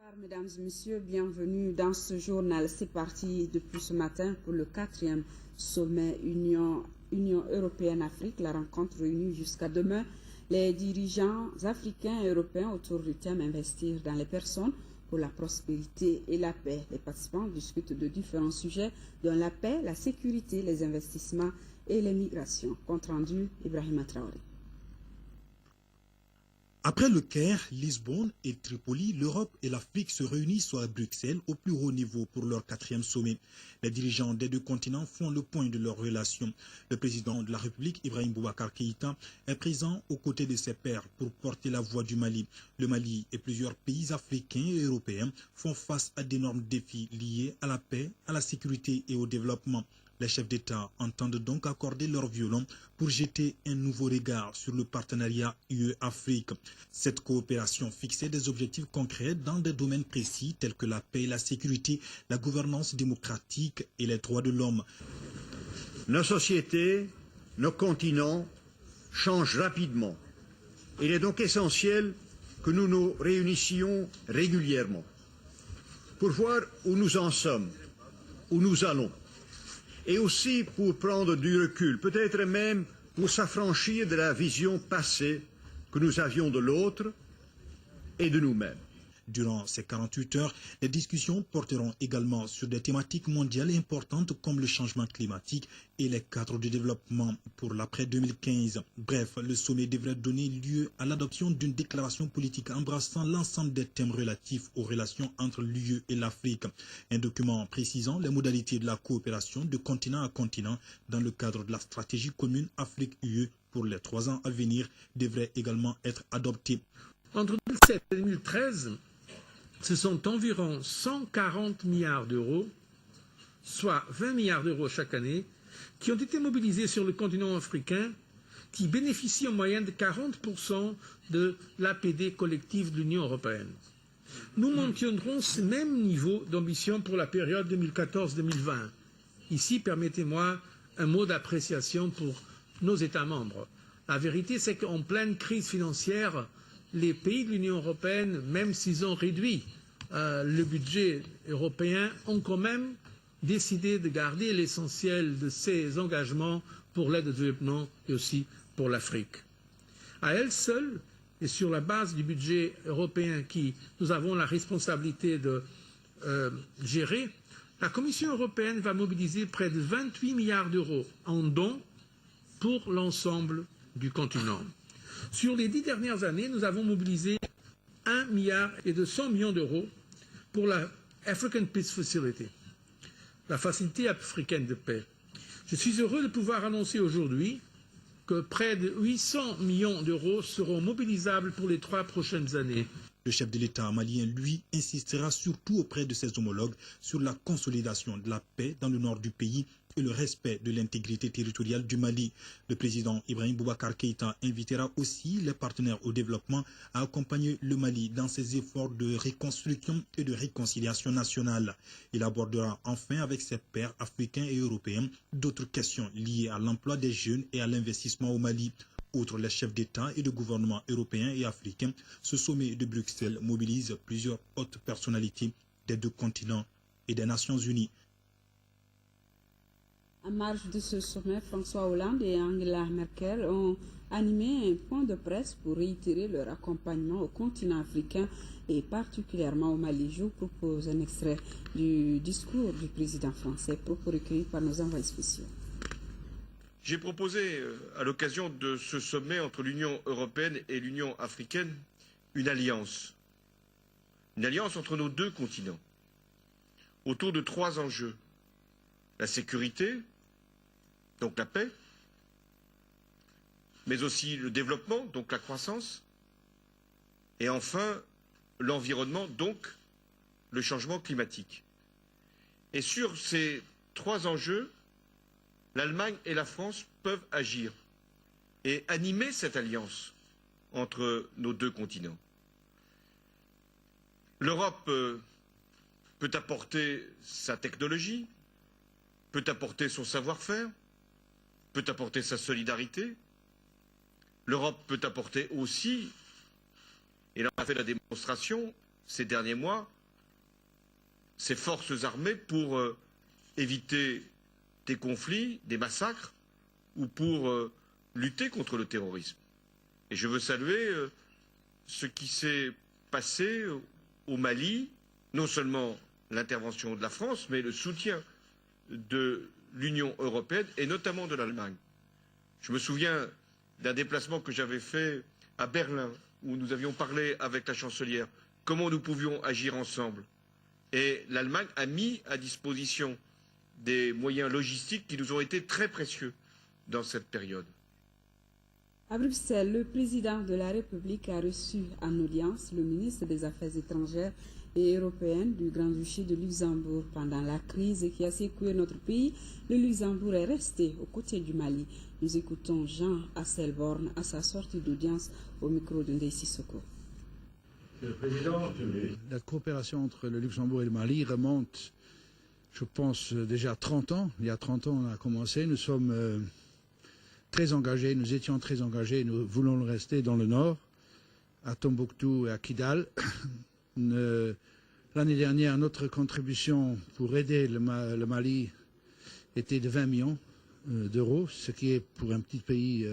Bonsoir, mesdames et messieurs, bienvenue dans ce journal. C'est parti depuis ce matin pour le 4e sommet Union européenne-Afrique. La rencontre réunit jusqu'à demain les dirigeants africains et européens autour du thème investir dans les personnes pour la prospérité et la paix. Les participants discutent de différents sujets dont la paix, la sécurité, les investissements et les migrations. Compte rendu, Ibrahima Traoré. Après le Caire, Lisbonne et Tripoli, l'Europe et l'Afrique se réunissent à Bruxelles au plus haut niveau pour leur 4e sommet. Les dirigeants des deux continents font le point de leurs relations. Le président de la République, Ibrahim Boubacar Keïta, est présent aux côtés de ses pairs pour porter la voix du Mali. Le Mali et plusieurs pays africains et européens font face à d'énormes défis liés à la paix, à la sécurité et au développement. Les chefs d'État entendent donc accorder leur violon pour jeter un nouveau regard sur le partenariat UE-Afrique. Cette coopération fixait des objectifs concrets dans des domaines précis tels que la paix, la sécurité, la gouvernance démocratique et les droits de l'homme. Nos sociétés, nos continents changent rapidement. Il est donc essentiel que nous nous réunissions régulièrement pour voir où nous en sommes, où nous allons. Et aussi pour prendre du recul, peut-être même pour s'affranchir de la vision passée que nous avions de l'autre et de nous-mêmes. Durant ces 48 heures, les discussions porteront également sur des thématiques mondiales importantes comme le changement climatique et les cadres de développement pour l'après-2015. Bref, le sommet devrait donner lieu à l'adoption d'une déclaration politique embrassant l'ensemble des thèmes relatifs aux relations entre l'UE et l'Afrique. Un document précisant les modalités de la coopération de continent à continent dans le cadre de la stratégie commune Afrique-UE pour les 3 ans à venir devrait également être adopté. Entre 2007 et 2013, ce sont environ 140 milliards d'euros, soit 20 milliards d'euros chaque année, qui ont été mobilisés sur le continent africain, qui bénéficient en moyenne de 40% de l'APD collective de l'Union européenne. Nous maintiendrons ce même niveau d'ambition pour la période 2014-2020. Ici, permettez-moi un mot d'appréciation pour nos États membres. La vérité, c'est qu'en pleine crise financière, les pays de l'Union européenne, même s'ils ont réduit le budget européen, ont quand même décidé de garder l'essentiel de ces engagements pour l'aide au développement et aussi pour l'Afrique. À elle seule, et sur la base du budget européen que nous avons la responsabilité de gérer, la Commission européenne va mobiliser près de 28 milliards d'euros en dons pour l'ensemble du continent. Sur les 10 dernières années, nous avons mobilisé 1,2 milliard d'euros pour la African Peace Facility, la facilité africaine de paix. Je suis heureux de pouvoir annoncer aujourd'hui que près de 800 millions d'euros seront mobilisables pour les 3 prochaines années. Le chef de l'État malien, lui, insistera surtout auprès de ses homologues sur la consolidation de la paix dans le nord du pays et le respect de l'intégrité territoriale du Mali. Le président Ibrahim Boubacar Keïta invitera aussi les partenaires au développement à accompagner le Mali dans ses efforts de reconstruction et de réconciliation nationale. Il abordera enfin avec ses pairs africains et européens d'autres questions liées à l'emploi des jeunes et à l'investissement au Mali. Outre les chefs d'État et de gouvernement européens et africains, ce sommet de Bruxelles mobilise plusieurs hautes personnalités des deux continents et des Nations Unies. En marge de ce sommet, François Hollande et Angela Merkel ont animé un point de presse pour réitérer leur accompagnement au continent africain et particulièrement au Mali. Je vous propose un extrait du discours du président français, propos recueillis par nos envoyés spéciaux. J'ai proposé, à l'occasion de ce sommet entre l'Union européenne et l'Union africaine, une alliance entre nos deux continents, autour de 3 enjeux. La sécurité, donc la paix, mais aussi le développement, donc la croissance, et enfin l'environnement, donc le changement climatique. Et sur ces 3 enjeux, l'Allemagne et la France peuvent agir et animer cette alliance entre nos deux continents. L'Europe peut apporter sa technologie, peut apporter son savoir-faire, peut apporter sa solidarité. L'Europe peut apporter aussi, et elle en a fait la démonstration, ces derniers mois ses forces armées pour éviter des conflits, des massacres ou pour lutter contre le terrorisme. Et je veux saluer ce qui s'est passé au Mali, non seulement l'intervention de la France, mais le soutien de l'Union européenne et notamment de l'Allemagne. Je me souviens d'un déplacement que j'avais fait à Berlin, où nous avions parlé avec la chancelière comment nous pouvions agir ensemble. Et l'Allemagne a mis à disposition des moyens logistiques qui nous ont été très précieux dans cette période. À Bruxelles, le président de la République a reçu en audience le ministre des Affaires étrangères et européennes du Grand-Duché de Luxembourg. Pendant la crise qui a secoué notre pays, le Luxembourg est resté aux côtés du Mali. Nous écoutons Jean Asselborn à sa sortie d'audience au micro de Ndeye Sissoko. Monsieur le Président, la coopération entre le Luxembourg et le Mali remonte, je pense, déjà 30 ans. Il y a 30 ans, on a commencé. Nous sommes très engagés, nous étions très engagés, nous voulons le rester dans le nord, à Tombouctou et à Kidal. L'année dernière, notre contribution pour aider le Mali était de 20 millions d'euros, ce qui est pour un petit pays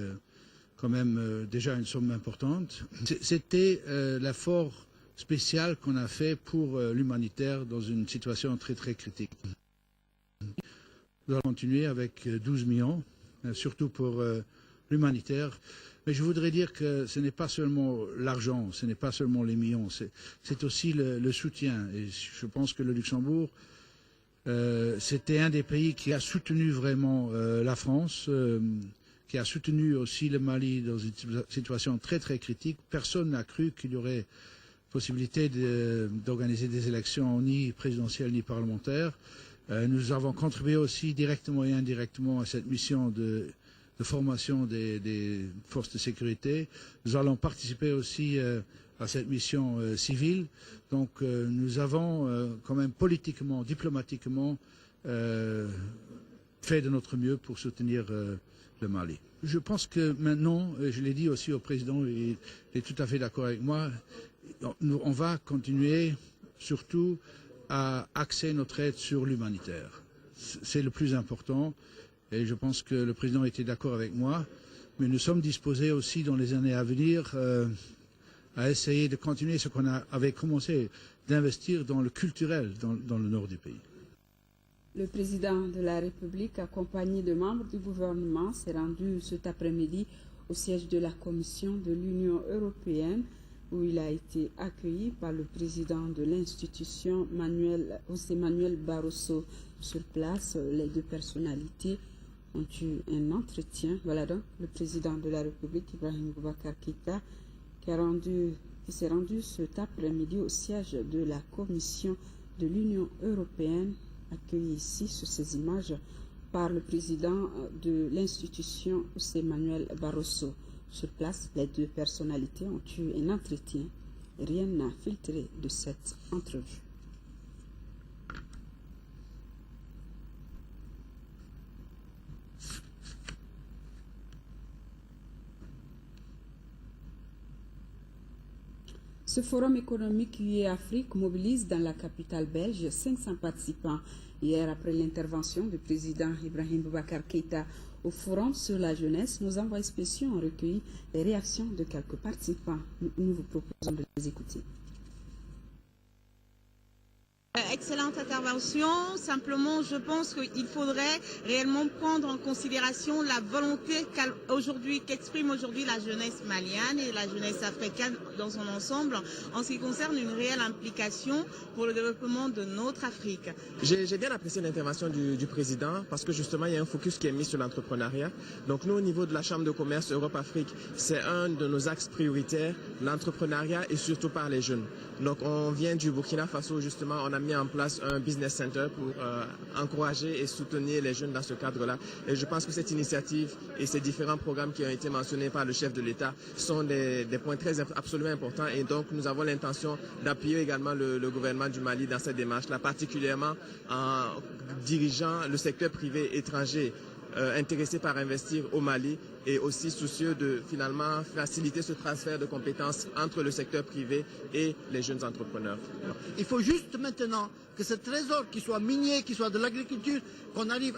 quand même déjà une somme importante. C'était l'effort spécial qu'on a fait pour l'humanitaire dans une situation très très critique. Nous allons continuer avec 12 millions, surtout pour l'humanitaire. Mais je voudrais dire que ce n'est pas seulement l'argent, ce n'est pas seulement les millions, c'est aussi le soutien. Et je pense que le Luxembourg, c'était un des pays qui a soutenu vraiment la France, qui a soutenu aussi le Mali dans une situation très très critique. Personne n'a cru qu'il y aurait possibilité d'organiser des élections ni présidentielles ni parlementaires. Nous avons contribué aussi directement et indirectement à cette mission de formation des forces de sécurité. Nous allons participer aussi à cette mission civile. Donc nous avons quand même politiquement, diplomatiquement fait de notre mieux pour soutenir le Mali. Je pense que maintenant, je l'ai dit aussi au président, il est tout à fait d'accord avec moi, on va continuer surtout à axer notre aide sur l'humanitaire. C'est le plus important. Et je pense que le président était d'accord avec moi, mais nous sommes disposés aussi dans les années à venir à essayer de continuer ce qu'on avait commencé, d'investir dans le culturel dans le nord du pays. Le président de la République, accompagné de membres du gouvernement, s'est rendu cet après-midi au siège de la Commission de l'Union européenne, où il a été accueilli par le président de l'institution, José Manuel Barroso. Sur place, les deux personnalités ont eu un entretien. Voilà donc le président de la République, Ibrahim Boubacar Keïta, qui s'est rendu cet après-midi au siège de la Commission de l'Union européenne, accueilli ici sur ces images par le président de l'institution, José Manuel Barroso. Sur place, les deux personnalités ont eu un entretien. Rien n'a filtré de cette entrevue. Ce forum économique UE-Afrique mobilise dans la capitale belge 500 participants. Hier, après l'intervention du président Ibrahim Boubacar Keïta au forum sur la jeunesse, nos envoyés spéciaux ont recueilli les réactions de quelques participants. Nous vous proposons de les écouter. Excellente intervention. Simplement, je pense qu'il faudrait réellement prendre en considération la volonté qu'exprime aujourd'hui la jeunesse malienne et la jeunesse africaine dans son ensemble en ce qui concerne une réelle implication pour le développement de notre Afrique. J'ai bien apprécié l'intervention du président parce que justement, il y a un focus qui est mis sur l'entrepreneuriat. Donc nous, au niveau de la Chambre de commerce Europe-Afrique, c'est un de nos axes prioritaires, l'entrepreneuriat et surtout par les jeunes. Donc on vient du Burkina Faso, justement, on a mis en place un business center pour encourager et soutenir les jeunes dans ce cadre-là. Et je pense que cette initiative et ces différents programmes qui ont été mentionnés par le chef de l'État sont des points absolument importants. Et donc nous avons l'intention d'appuyer également le gouvernement du Mali dans cette démarche-là, particulièrement en dirigeant le secteur privé étranger intéressés par investir au Mali et aussi soucieux de finalement faciliter ce transfert de compétences entre le secteur privé et les jeunes entrepreneurs. Il faut juste maintenant que ce trésor, qu'il soit minier, qu'il soit de l'agriculture, qu'on arrive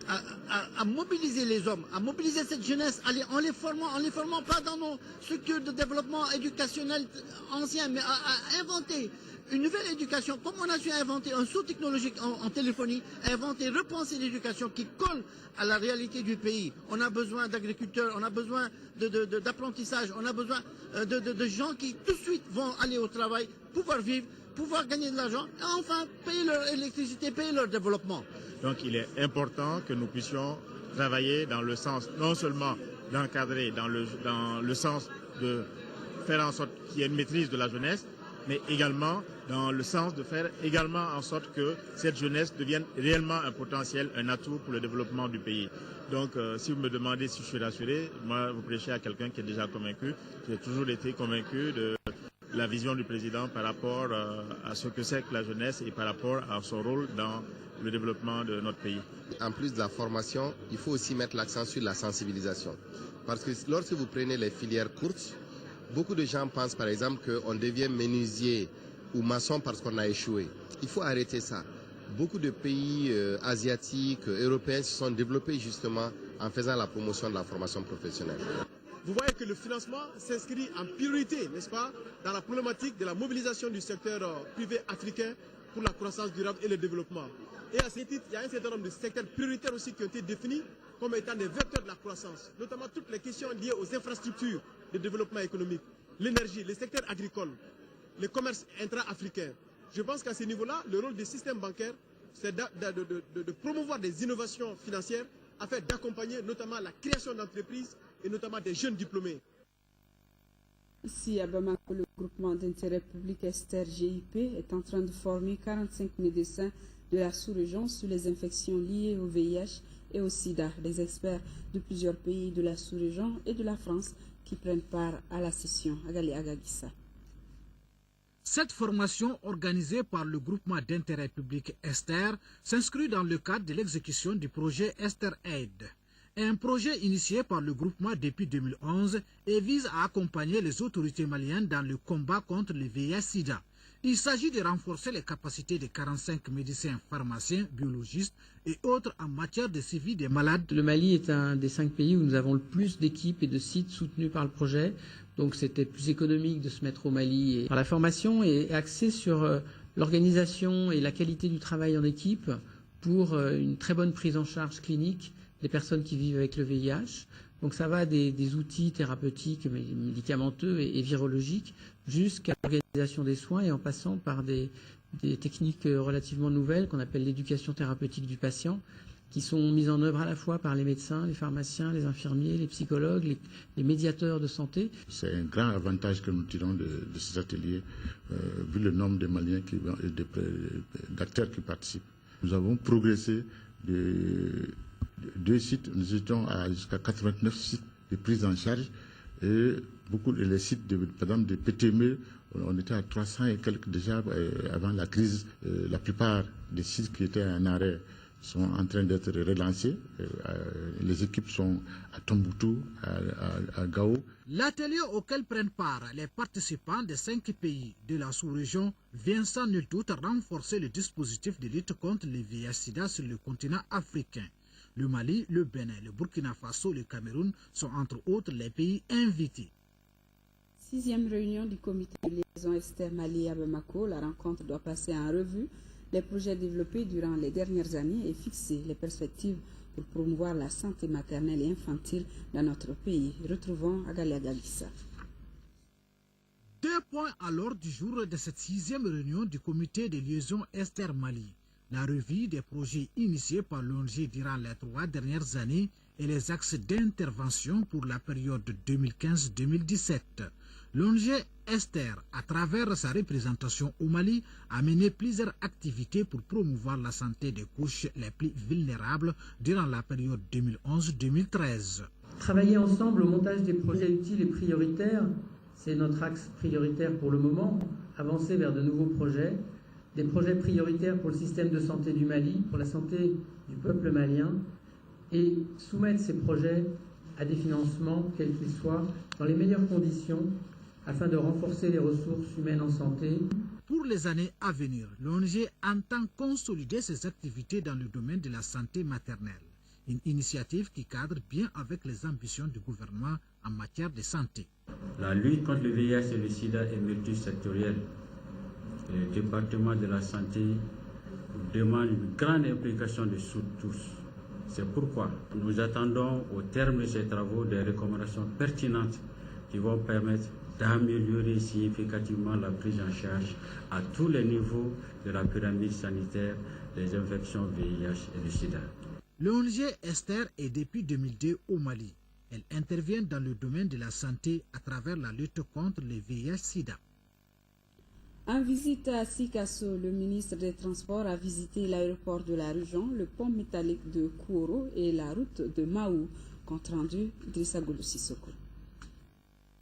à mobiliser les hommes, à mobiliser cette jeunesse en les formant pas dans nos structures de développement éducationnel anciens, mais à inventer une nouvelle éducation, comme on a su inventer un saut technologique en téléphonie, inventer, repenser l'éducation qui colle à la réalité du pays. On a besoin d'agriculteurs, on a besoin d'apprentissage, on a besoin de gens qui tout de suite vont aller au travail, pouvoir vivre, pouvoir gagner de l'argent et enfin payer leur électricité, payer leur développement. Donc il est important que nous puissions travailler dans le sens non seulement d'encadrer, dans le sens de faire en sorte qu'il y ait une maîtrise de la jeunesse, mais également dans le sens de faire également en sorte que cette jeunesse devienne réellement un potentiel, un atout pour le développement du pays. Donc si vous me demandez si je suis rassuré, moi vous prêchez à quelqu'un qui est déjà convaincu. J'ai toujours été convaincu de la vision du président par rapport à ce que c'est que la jeunesse et par rapport à son rôle dans le développement de notre pays. En plus de la formation, il faut aussi mettre l'accent sur la sensibilisation. Parce que lorsque vous prenez les filières courtes, beaucoup de gens pensent par exemple qu'on devient menuisier ou maçon parce qu'on a échoué. Il faut arrêter ça. Beaucoup de pays asiatiques, européens se sont développés justement en faisant la promotion de la formation professionnelle. Vous voyez que le financement s'inscrit en priorité, n'est-ce pas, dans la problématique de la mobilisation du secteur privé africain pour la croissance durable et le développement. Et à ce titre, il y a un certain nombre de secteurs prioritaires aussi qui ont été définis comme étant des vecteurs de la croissance, notamment toutes les questions liées aux infrastructures de développement économique, l'énergie, les secteurs agricoles, le commerce intra-africain. Je pense qu'à ce niveau-là, le rôle des systèmes bancaires, c'est de promouvoir des innovations financières afin d'accompagner notamment la création d'entreprises et notamment des jeunes diplômés. Ici à Bamako, le groupement d'intérêt public Esther GIP est en train de former 45 médecins de la sous-région sur les infections liées au VIH et au sida. Des experts de plusieurs pays de la sous-région et de la France qui prennent part à la session. Agali Agagissa. Cette formation organisée par le groupement d'intérêt public Esther s'inscrit dans le cadre de l'exécution du projet Esther Aid. Un projet initié par le groupement depuis 2011 et vise à accompagner les autorités maliennes dans le combat contre le VIH-Sida. Il s'agit de renforcer les capacités des 45 médecins, pharmaciens, biologistes et autres en matière de suivi des malades. Le Mali est un des 5 pays où nous avons le plus d'équipes et de sites soutenus par le projet. Donc c'était plus économique de se mettre au Mali. Et la formation est axée sur l'organisation et la qualité du travail en équipe pour une très bonne prise en charge clinique des personnes qui vivent avec le VIH. Donc ça va des outils thérapeutiques, médicamenteux et virologiques, jusqu'à l'organisation des soins et en passant par des techniques relativement nouvelles qu'on appelle l'éducation thérapeutique du patient, qui sont mises en œuvre à la fois par les médecins, les pharmaciens, les infirmiers, les psychologues, les médiateurs de santé. C'est un grand avantage que nous tirons de ces ateliers, vu le nombre de Maliens et d'acteurs qui participent. Nous avons progressé de 2 sites, nous étions jusqu'à 89 sites de prise en charge et beaucoup les sites par exemple de PTME, on était à 300 et quelques déjà avant la crise. La plupart des sites qui étaient en arrêt sont en train d'être relancés. Les équipes sont à Tombouctou, à Gao. L'atelier auquel prennent part les participants des 5 pays de la sous-région vient sans nul doute renforcer le dispositif de lutte contre le VIH-Sida sur le continent africain. Le Mali, le Bénin, le Burkina Faso, le Cameroun sont entre autres les pays invités. 6e réunion du comité de liaison Esther Mali à Bamako. La rencontre doit passer en revue les projets développés durant les dernières années et fixer les perspectives pour promouvoir la santé maternelle et infantile dans notre pays. Retrouvons Agali Agalissa. 2 points à l'ordre du jour de cette 6e réunion du comité de liaison Esther Mali. La revue des projets initiés par l'ONG durant les 3 dernières années et les axes d'intervention pour la période 2015-2017. L'ONG Esther, à travers sa représentation au Mali, a mené plusieurs activités pour promouvoir la santé des couches les plus vulnérables durant la période 2011-2013. Travailler ensemble au montage des projets utiles et prioritaires, c'est notre axe prioritaire pour le moment. Avancer vers de nouveaux projets. Des projets prioritaires pour le système de santé du Mali, pour la santé du peuple malien, et soumettre ces projets à des financements, quels qu'ils soient, dans les meilleures conditions, afin de renforcer les ressources humaines en santé. Pour les années à venir, l'ONG entend consolider ses activités dans le domaine de la santé maternelle. Une initiative qui cadre bien avec les ambitions du gouvernement en matière de santé. La lutte contre le VIH et le sida est multisectorielle. Le département de la santé demande une grande implication de tous. C'est pourquoi nous attendons au terme de ces travaux des recommandations pertinentes qui vont permettre d'améliorer significativement la prise en charge à tous les niveaux de la pyramide sanitaire des infections VIH et le sida. L'ONG Esther est depuis 2002 au Mali. Elle intervient dans le domaine de la santé à travers la lutte contre le VIH-Sida. En visite à Sikasso, le ministre des Transports a visité l'aéroport de la région, le pont métallique de Kouro et la route de Maou. Compte rendu Idrissa Goulou Sissoko.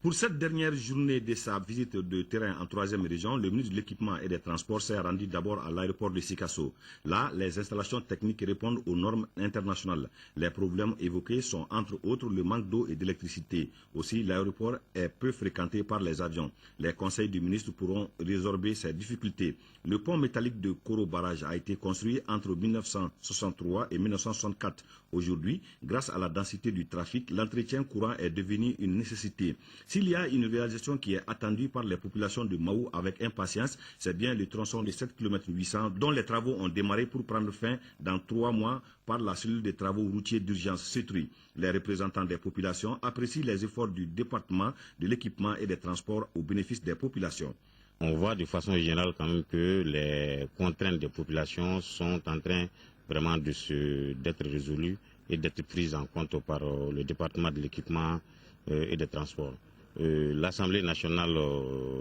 Pour cette dernière journée de sa visite de terrain en 3e région, le ministre de l'Équipement et des Transports s'est rendu d'abord à l'aéroport de Sikasso. Là, les installations techniques répondent aux normes internationales. Les problèmes évoqués sont entre autres le manque d'eau et d'électricité. Aussi, l'aéroport est peu fréquenté par les avions. Les conseils du ministre pourront résorber ces difficultés. Le pont métallique de Koro Barrage a été construit entre 1963 et 1964. Aujourd'hui, grâce à la densité du trafic, l'entretien courant est devenu une nécessité. S'il y a une réalisation qui est attendue par les populations de Maou avec impatience, c'est bien le tronçon de 7 km 800 dont les travaux ont démarré pour prendre fin dans 3 mois par la cellule des travaux routiers d'urgence CETRI. Les représentants des populations apprécient les efforts du département de l'équipement et des transports au bénéfice des populations. On voit de façon générale quand même que les contraintes des populations sont en train vraiment d'être résolues et d'être prises en compte par le département de l'équipement et des transports. L'Assemblée nationale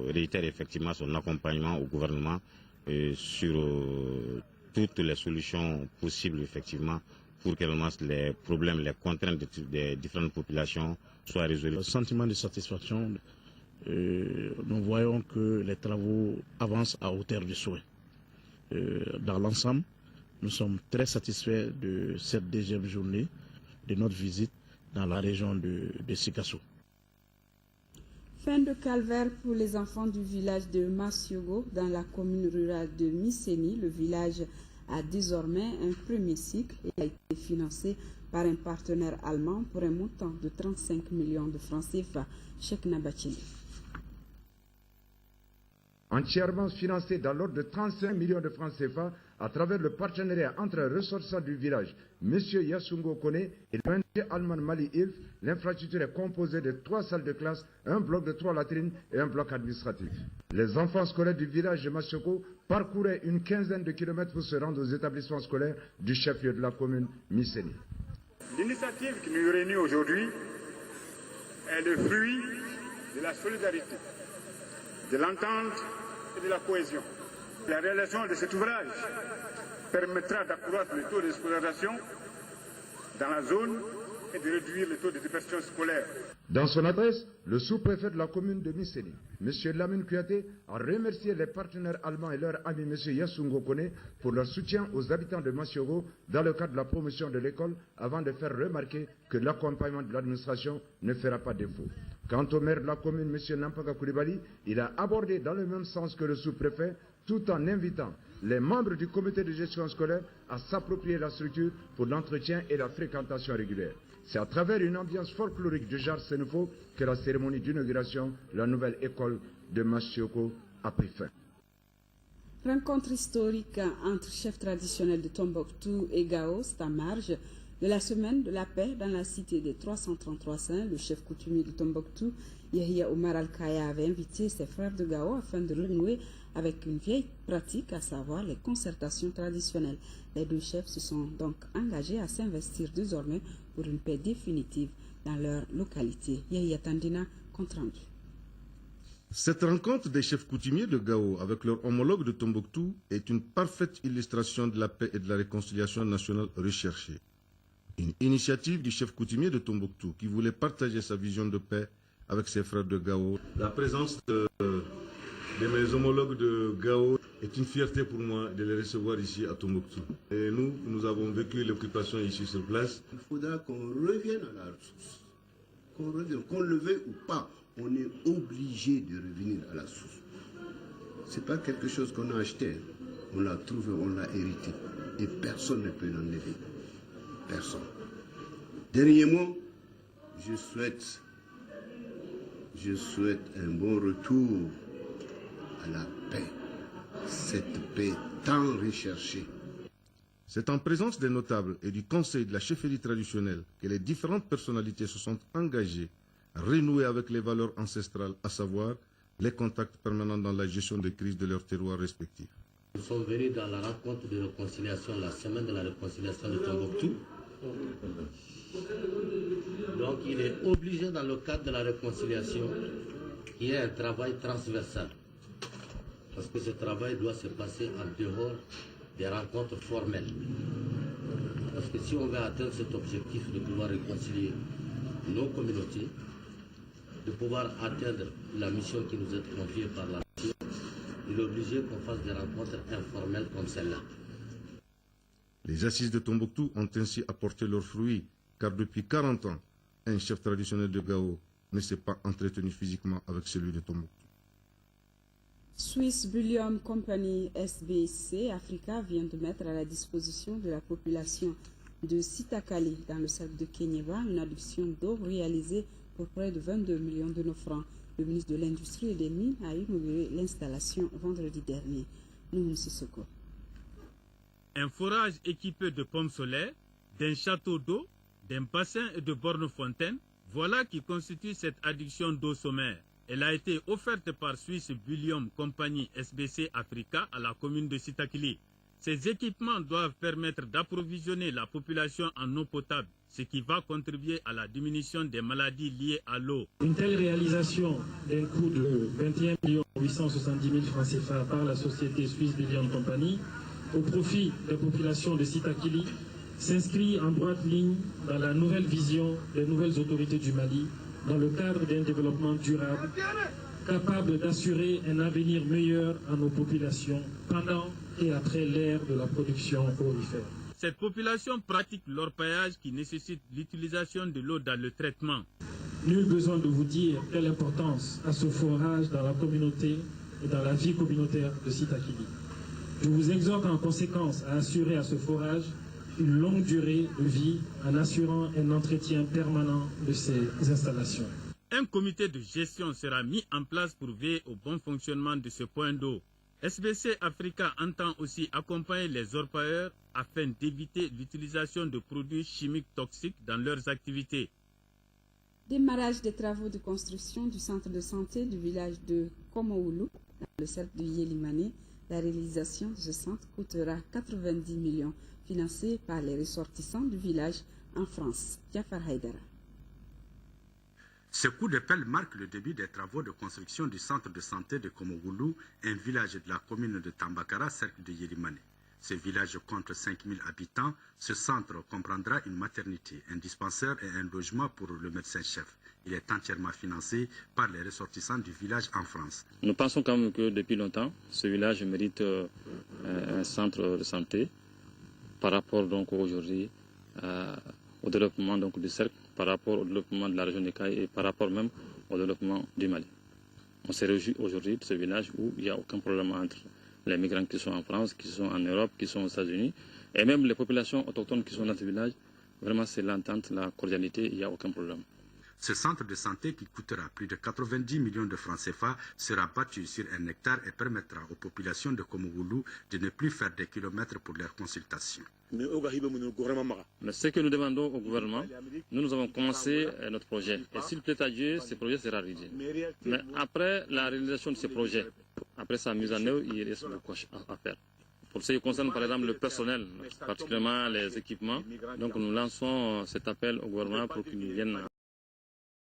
réitère effectivement son accompagnement au gouvernement sur toutes les solutions possibles effectivement pour que les problèmes, les contraintes des différentes populations soient résolus. Le sentiment de satisfaction, nous voyons que les travaux avancent à hauteur du souhait. Dans l'ensemble, nous sommes très satisfaits de cette deuxième journée de notre visite dans la région de Sikasso. Fin de calvaire pour les enfants du village de Massiogo dans la commune rurale de Misséni. Le village a désormais un premier cycle et a été financé par un partenaire allemand pour un montant de 35 millions de francs CFA. Cheikh Nabachili. Entièrement financé dans l'ordre de 35 millions de francs CFA à travers le partenariat entre un ressortissant du village, M. Yasungo Kone, et l'ONG allemand Mali Ilf. L'infrastructure est composée de 3 salles de classe, un bloc de 3 latrines et un bloc administratif. Les enfants scolaires du village de Massiogo parcouraient une quinzaine de kilomètres pour se rendre aux établissements scolaires du chef-lieu de la commune, Misséni. L'initiative qui nous réunit aujourd'hui est le fruit de la solidarité, de l'entente et de la cohésion. La réalisation de cet ouvrage permettra d'accroître le taux de scolarisation dans la zone et de réduire le taux de déperdition scolaire. Dans son adresse, le sous-préfet de la commune de Misséni, M. Lamine Kouyaté, a remercié les partenaires allemands et leur ami M. Yasungo Kone pour leur soutien aux habitants de Massiogo dans le cadre de la promotion de l'école, avant de faire remarquer que l'accompagnement de l'administration ne fera pas défaut. Quant au maire de la commune, M. Nampaka Koulibaly, il a abordé dans le même sens que le sous-préfet, tout en invitant les membres du comité de gestion scolaire à s'approprier la structure pour l'entretien et la fréquentation régulière. C'est à travers une ambiance folklorique du genre Sénéfo que la cérémonie d'inauguration de la nouvelle école de Massiogo a pris fin. Rencontre historique entre chefs traditionnels de Tombouctou et Gao, c'est à marge de la semaine de la paix dans la cité des 333 saints. Le chef coutumier de Tombouctou, Yahya Omar Al-Kaya, avait invité ses frères de Gao afin de renouer avec une vieille pratique, à savoir les concertations traditionnelles. Les deux chefs se sont donc engagés à s'investir désormais pour une paix définitive dans leur localité. Yahya Tandina, compte rendu. Cette rencontre des chefs coutumiers de Gao avec leurs homologues de Tombouctou est une parfaite illustration de la paix et de la réconciliation nationale recherchée. Une initiative du chef coutumier de Tombouctou qui voulait partager sa vision de paix avec ses frères de Gao. La présence de mes homologues de Gao est une fierté pour moi de les recevoir ici à Tombouctou. Et nous avons vécu l'occupation ici sur place. Il faudra qu'on revienne à la source. Qu'on le veuille ou pas, on est obligé de revenir à la source. Ce n'est pas quelque chose qu'on a acheté. On l'a trouvé, on l'a hérité. Et personne ne peut l'enlever. Personne. Dernier mot, je souhaite un bon retour à la paix. Cette paix tant recherchée. C'est en présence des notables et du conseil de la chefferie traditionnelle que les différentes personnalités se sont engagées à renouer avec les valeurs ancestrales, à savoir les contacts permanents dans la gestion des crises de leurs terroirs respectifs. Nous sommes venus dans la rencontre de réconciliation, la semaine de la réconciliation de Tombouctou. Donc il est obligé dans le cadre de la réconciliation qu'il y ait un travail transversal. Parce que ce travail doit se passer en dehors des rencontres formelles. Parce que si on veut atteindre cet objectif de pouvoir réconcilier nos communautés, de pouvoir atteindre la mission qui nous est confiée par la nation, il est obligé qu'on fasse des rencontres informelles comme celle-là. Les assises de Tombouctou ont ainsi apporté leurs fruits, car depuis 40 ans, un chef traditionnel de Gao ne s'est pas entretenu physiquement avec celui de Tombouctou. Swiss Bullion Company SBC Africa vient de mettre à la disposition de la population de Sitakali dans le cercle de Kenyeba une adduction d'eau réalisée pour près de 22 millions de nos francs. Le ministre de l'Industrie et des Mines a inauguré l'installation vendredi dernier. Nous Sissoko. Un forage équipé de pompes solaires, d'un château d'eau, d'un bassin et de bornes-fontaines, voilà qui constitue cette adduction d'eau sommaire. Elle a été offerte par Swiss Bullion Company SBC Africa à la commune de Sitakili. Ces équipements doivent permettre d'approvisionner la population en eau potable, ce qui va contribuer à la diminution des maladies liées à l'eau. Une telle réalisation d'un coût de 21 870 000 francs CFA par la société Swiss Bullion Company au profit des populations de Sitakili s'inscrit en droite ligne dans la nouvelle vision des nouvelles autorités du Mali dans le cadre d'un développement durable capable d'assurer un avenir meilleur à nos populations pendant et après l'ère de la production aurifère. Cette population pratique l'orpaillage qui nécessite l'utilisation de l'eau dans le traitement. Nul besoin de vous dire quelle importance a ce forage dans la communauté et dans la vie communautaire de Sitakili. Je vous exhorte en conséquence à assurer à ce forage une longue durée de vie en assurant un entretien permanent de ces installations. Un comité de gestion sera mis en place pour veiller au bon fonctionnement de ce point d'eau. SBC Africa entend aussi accompagner les orpailleurs afin d'éviter l'utilisation de produits chimiques toxiques dans leurs activités. Démarrage des travaux de construction du centre de santé du village de Komoulu, dans le cercle de Yélimane. La réalisation de ce centre coûtera 90 millions, financé par les ressortissants du village en France. Jafar Haïdara. Ce coup de pelle marque le début des travaux de construction du centre de santé de Komogoulou, un village de la commune de Tambakara, cercle de Yélimane. Ce village compte 5000 habitants. Ce centre comprendra une maternité, un dispensaire et un logement pour le médecin-chef. Il est entièrement financé par les ressortissants du village en France. Nous pensons quand même que depuis longtemps, ce village mérite un centre de santé par rapport donc aujourd'hui au développement donc, du cercle, par rapport au développement de la région des Cailles et par rapport même au développement du Mali. On s'est réjouit aujourd'hui de ce village où il n'y a aucun problème entre les migrants qui sont en France, qui sont en Europe, qui sont aux États-Unis, et même les populations autochtones qui sont dans ce village. Vraiment, c'est l'entente, la cordialité, il n'y a aucun problème. Ce centre de santé qui coûtera plus de 90 millions de francs CFA sera bâti sur 1 hectare et permettra aux populations de Komogoulou de ne plus faire des kilomètres pour leurs consultations. Mais ce que nous demandons au gouvernement, nous avons commencé notre projet. Et s'il plaît à Dieu, ce projet sera réalisé. Mais après la réalisation de ce projet, après sa mise en œuvre, il reste beaucoup à faire. Pour ce qui concerne par exemple le personnel, particulièrement les équipements, donc nous lançons cet appel au gouvernement pour qu'ils viennent